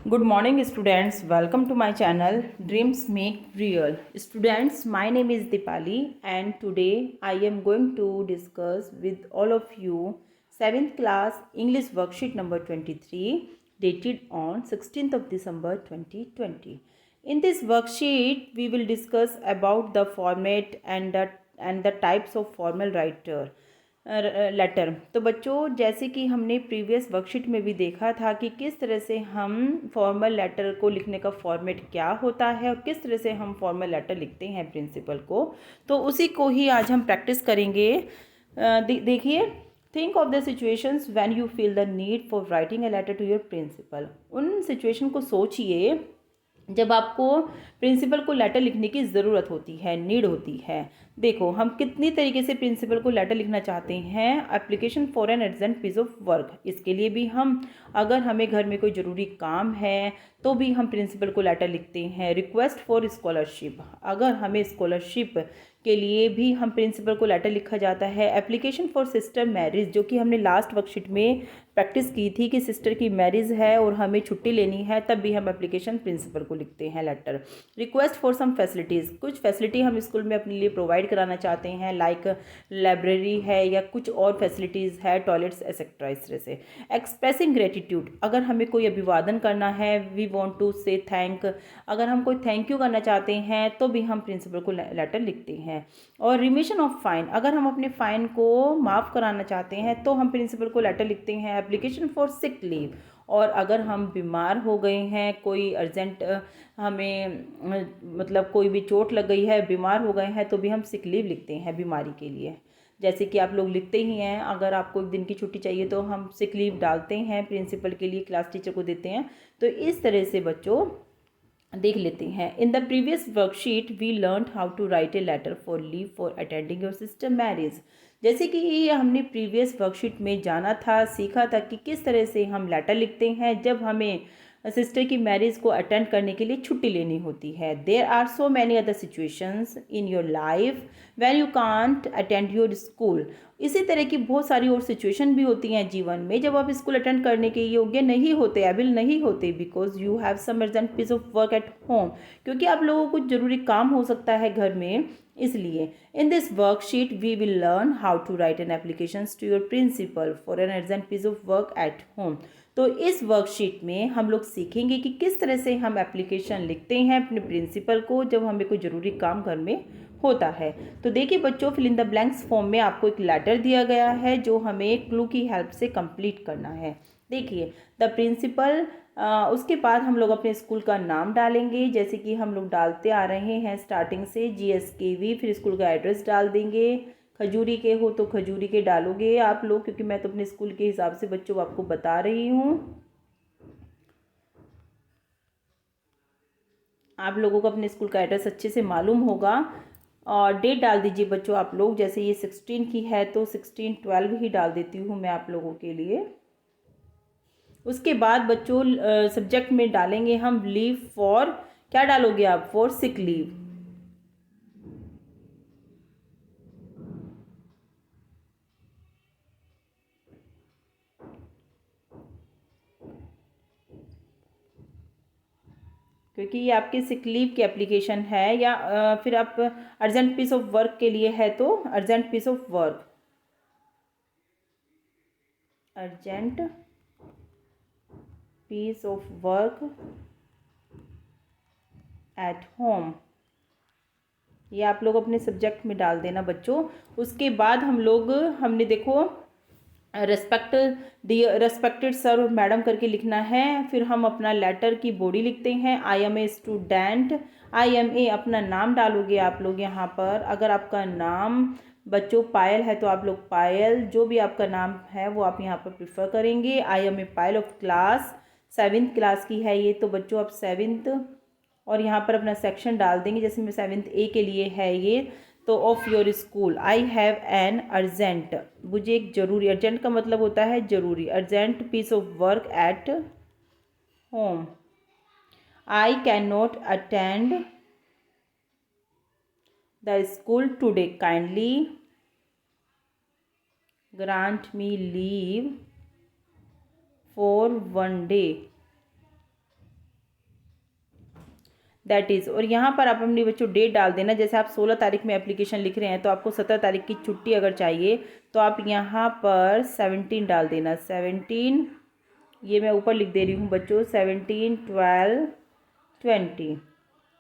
Good morning, students. Welcome to my channel Dreams Make Real. Students, my name is Dipali, and today I am going to discuss with all of you 7th class English worksheet number 23, dated on 16th of December 2020. In this worksheet, we will discuss about the format and the types of formal writer. Letter. तो बच्चों, जैसे कि हमने previous worksheet में भी देखा था कि किस तरह से हम फॉर्मल लेटर को लिखने का फॉर्मेट क्या होता है और किस तरह से हम फॉर्मल लेटर लिखते हैं प्रिंसिपल को, तो उसी को ही आज हम प्रैक्टिस करेंगे। देखिए, think of the situations when you feel the need for writing a letter to your principal. उन सिचुएशन को सोचिए जब आपको प्रिंसिपल को लेटर लिखने की ज़रूरत होती है, नीड होती है। देखो, हम कितनी तरीके से प्रिंसिपल को लेटर लिखना चाहते हैं। Application for an urgent piece of work, इसके लिए भी हम, अगर हमें घर में कोई ज़रूरी काम है तो भी हम प्रिंसिपल को लेटर लिखते हैं। रिक्वेस्ट फॉर स्कॉलरशिप, अगर हमें स्कॉलरशिप के लिए भी हम प्रिंसिपल को लेटर लिखा जाता है। एप्लीकेशन फॉर सिस्टर मैरिज, जो कि हमने लास्ट वर्कशीट में प्रैक्टिस की थी कि सिस्टर की मैरिज है और हमें छुट्टी लेनी है, तब भी हम एप्लीकेशन प्रिंसिपल को लिखते हैं letter. Request for some facilities, कुछ फैसिलिटी हम स्कूल में अपने लिए प्रोवाइड कराना चाहते हैं, लाइक लाइब्रेरी है या कुछ और फैसिलिटीज़ है, टॉयलेट्स एक्सेट्रा, इस तरह से। एक्सप्रेसिंग ग्रेटिट्यूड, अगर हमें कोई अभिवादन करना है, वी वॉन्ट टू से थैंक, अगर हम कोई थैंक यू करना चाहते हैं तो भी हम प्रिंसिपल को लेटर लिखते हैं। और रिमिशन ऑफ फाइन, अगर हम अपने फ़ाइन को माफ़ कराना चाहते हैं तो हम प्रिंसिपल को लेटर लिखते हैं। एप्लीकेशन फॉर सिक लीव, और अगर हम बीमार हो गए हैं, कोई अर्जेंट हमें मतलब कोई भी चोट लग गई है, बीमार हो गए हैं, तो भी हम सिक लीव लिखते हैं बीमारी के लिए। जैसे कि आप लोग लिखते ही हैं, अगर आपको एक दिन की छुट्टी चाहिए तो हम सिक लीव डालते हैं प्रिंसिपल के लिए, क्लास टीचर को देते हैं। तो इस तरह से बच्चों देख लेते हैं। In the previous worksheet we learn how to write a letter for leave for attending your sister marriage. जैसे कि ये हमने प्रीवियस वर्कशीट में जाना था, सीखा था कि किस तरह से हम लेटर लिखते हैं जब हमें सिस्टर की मैरिज को अटेंड करने के लिए छुट्टी लेनी होती है। There are so many other situations in your life when you can't attend your school. इसी तरह की बहुत सारी और सिचुएशन भी होती हैं जीवन में जब आप स्कूल अटेंड करने के योग्य नहीं होते, एबल नहीं होते, because you have some urgent piece of work at home, क्योंकि आप लोगों को कुछ ज़रूरी काम हो सकता है घर में। इसलिए in this worksheet we will learn how to write an application to your principal for an urgent piece of work at home. तो इस वर्कशीट में हम लोग सीखेंगे कि किस तरह से हम एप्लीकेशन लिखते हैं अपने प्रिंसिपल को जब हमें कोई ज़रूरी काम घर में होता है। तो देखिए बच्चों, fill in the blanks form में आपको एक लेटर दिया गया है जो हमें क्लू की हेल्प से कंप्लीट करना है। देखिए, द प्रिंसिपल, उसके बाद हम लोग अपने स्कूल का नाम डालेंगे, जैसे कि हम लोग डालते आ रहे हैं स्टार्टिंग से, GSKV, फिर स्कूल का एड्रेस डाल देंगे। खजूरी के हो तो खजूरी के डालोगे आप लोग, क्योंकि मैं तो अपने स्कूल के हिसाब से बच्चों आपको बता रही हूँ। आप लोगों को अपने स्कूल का एड्रेस अच्छे से मालूम होगा। और डेट डाल दीजिए बच्चों आप लोग, जैसे ये 16 की है तो 16/12 ही डाल देती हूँ मैं आप लोगों के लिए। उसके बाद बच्चों सब्जेक्ट में डालेंगे हम लीव फॉर, क्या डालोगे आप, फॉर सिक लीव। क्योंकि ये आपकी सिक लीव की एप्लीकेशन है, या फिर आप अर्जेंट पीस ऑफ वर्क के लिए है तो urgent piece of work, urgent piece of work at home, ये आप लोग अपने सब्जेक्ट में डाल देना बच्चों। उसके बाद हमने देखो रेस्पेक्टेड सर और मैडम करके लिखना है। फिर हम अपना लेटर की बॉडी लिखते हैं, I am a student, IMA अपना नाम डालोगे आप लोग यहाँ पर। अगर आपका नाम बच्चों पायल है तो आप लोग पायल, जो भी आपका नाम है वो आप यहाँ पर प्रिफर करेंगे। I am a Payal of class, 7th class की है ये, तो बच्चों आप 7th, और यहाँ पर अपना सेक्शन डाल देंगे, जैसे मैं 7th A के लिए है ये, तो of your school. I have an urgent, मुझे एक जरूरी, अर्जेंट का मतलब होता है जरूरी, urgent piece of work at home. I can not attend the school today, kindly grant me leave for 1 day। That is. और यहाँ पर आप अपने बच्चों डेट डाल देना। जैसे आप 16 तारीख में एप्लीकेशन लिख रहे हैं तो आपको 17 तारीख की छुट्टी अगर चाहिए तो आप यहाँ पर 17 डाल देना। 17, ये मैं ऊपर लिख दे रही हूँ बच्चों, 17, 12, 20,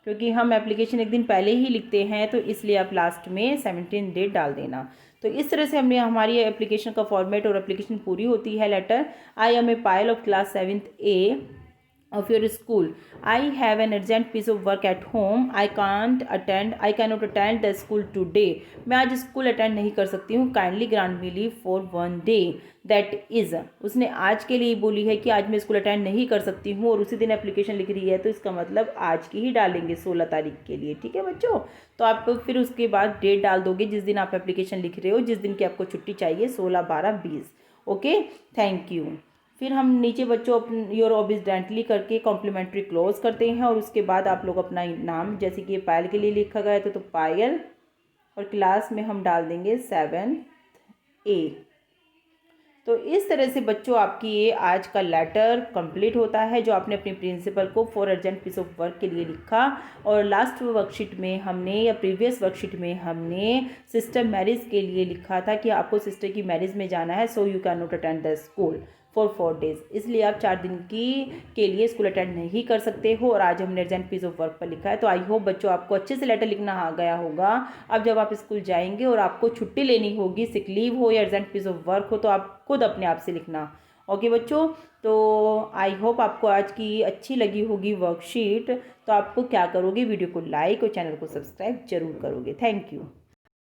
क्योंकि हम एप्लीकेशन एक दिन पहले ही लिखते हैं तो इसलिए आप लास्ट में 17 डेट डाल देना। तो इस तरह से हमने हमारी एप्लीकेशन का फॉर्मेट और एप्लीकेशन पूरी होती है। Letter, I am a Payal of class 7th A of your school. I have an urgent piece of work at home. I cannot attend the school today. मैं आज स्कूल अटेंड नहीं कर सकती हूँ. Kindly grant me leave for 1 day. That is, उसने आज के लिए बोली है कि आज मैं स्कूल अटेंड नहीं कर सकती हूँ और उसी दिन एप्लीकेशन लिख रही है तो इसका मतलब आज की ही डालेंगे 16 तारीख के लिए। ठीक है बच्चों, तो आप फिर उसके बाद डेट डाल दोगे जिस दिन आप एप्लीकेशन लिख रहे हो, जिस दिन की आपको छुट्टी चाहिए, 16, 12, 20। Okay, thank you. फिर हम नीचे बच्चों योर ओबिडेंटली करके कॉम्प्लीमेंट्री क्लोज करते हैं और उसके बाद आप लोग अपना नाम, जैसे कि ये पायल के लिए लिखा गया तो पायल, और क्लास में हम डाल देंगे 7th A। तो इस तरह से बच्चों आपकी ये आज का लेटर कंप्लीट होता है जो आपने अपनी प्रिंसिपल को for urgent piece of work के लिए लिखा। और लास्ट वर्कशीट में हमने, या प्रीवियस वर्कशीट में हमने सिस्टर मैरिज के लिए लिखा था कि आपको सिस्टर की मैरिज में जाना है, so you can not attend the school for 4 days, इसलिए आप 4 दिन के लिए स्कूल अटेंड नहीं कर सकते हो। और आज हमने अर्जेंट पीस ऑफ वर्क पर लिखा है। तो आई होप बच्चों आपको अच्छे से लेटर लिखना आ गया होगा। अब जब आप स्कूल जाएंगे और आपको छुट्टी लेनी होगी, सिक लीव हो या अर्जेंट पीस ऑफ वर्क हो, तो आप खुद अपने आप से लिखना। ओके बच्चों, तो आई होप आपको आज की अच्छी लगी होगी वर्कशीट। तो आपको क्या करोगे, वीडियो को लाइक और चैनल को सब्सक्राइब जरूर करोगे। Thank you.